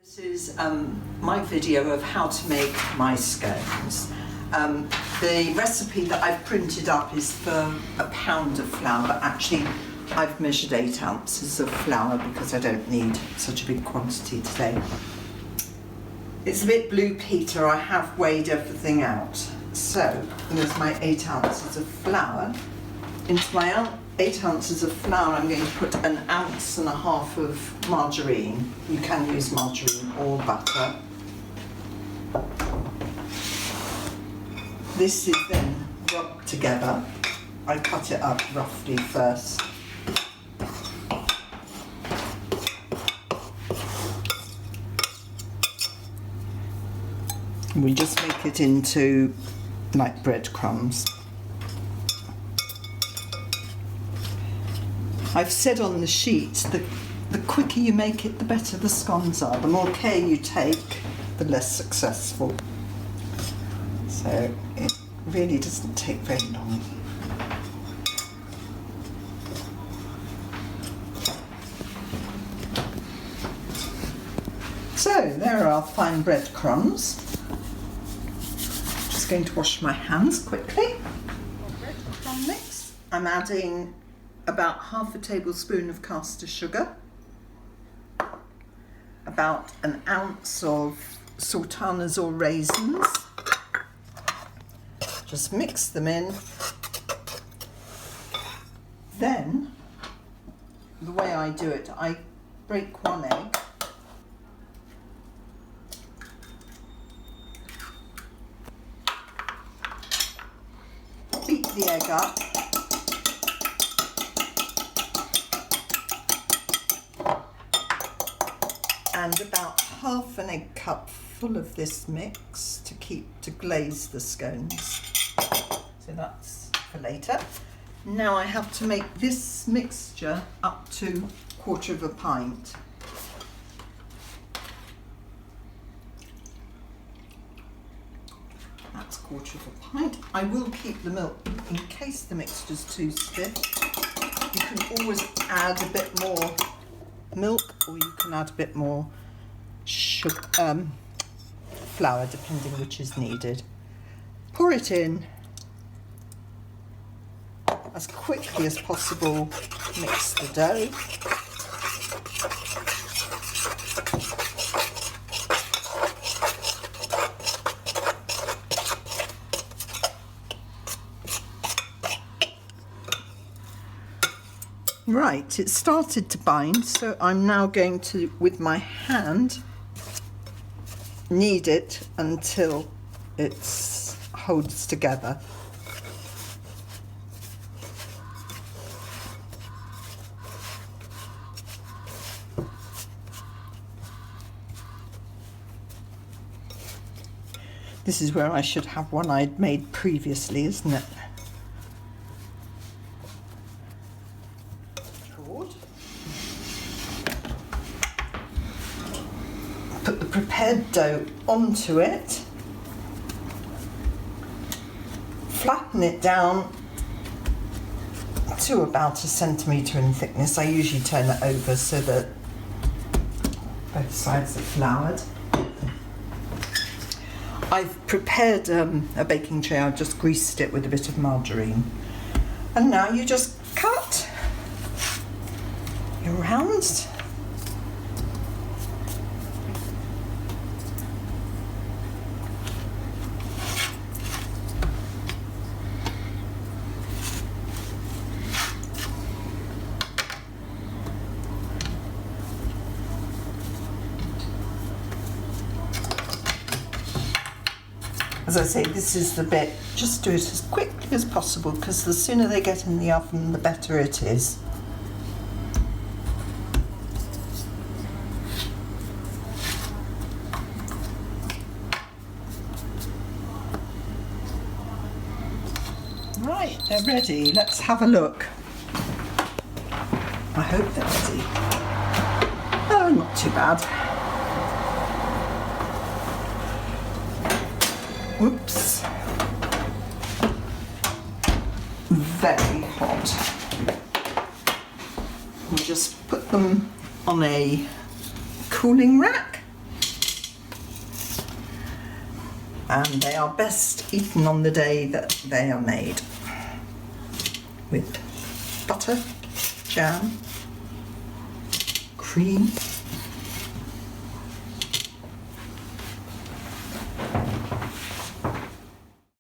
This is my video of how to make my scones. The recipe that I've printed up is for a pound of flour, but actually I've measured 8 ounces of flour because I don't need such a big quantity today. It's a bit Blue Peter, I have weighed everything out. So there's my 8 ounces of flour. Into my 8 ounces of flour I'm going to put 1.5 ounces of margarine. You can use margarine or butter. This is then rubbed together. I cut it up roughly first. We just make it into like breadcrumbs. I've said on the sheet that the quicker you make it, the better the scones are. The more care you take, the less successful. So it really doesn't take very long. So there are our fine breadcrumbs. Just going to wash my hands quickly. Breadcrumb mix. I'm adding about 1/2 tablespoon of caster sugar, about 1 ounce of sultanas or raisins. Just mix them in. Then, the way I do it, I break 1 egg. Beat the egg up. And about 1/2 egg cup full of this mix to glaze the scones. So that's for later. Now I have to make this mixture up to 1/4 pint. That's 1/4 pint. I will keep the milk in case the mixture's too stiff. You can always add a bit more milk, or you can add a bit more sugar, flour, depending which is needed. Pour it in as quickly as possible. Mix the dough. Right, it started to bind, so I'm now going to, with my hand, knead it until it holds together. This is where I should have one I'd made previously, isn't it? Put the prepared dough onto it, flatten it down to about 1 centimetre in thickness. I usually turn it over so that both sides are floured. I've prepared a baking tray. I've just greased it with a bit of margarine. And now you just cut your rounds. As I say, this is the bit, just do it as quickly as possible because the sooner they get in the oven, the better it is. Right, they're ready. Let's have a look. I hope they're ready. Oh, not too bad. Whoops. Very hot. We'll just put them on a cooling rack. and they are best eaten on the day that they are made, with butter, jam, cream,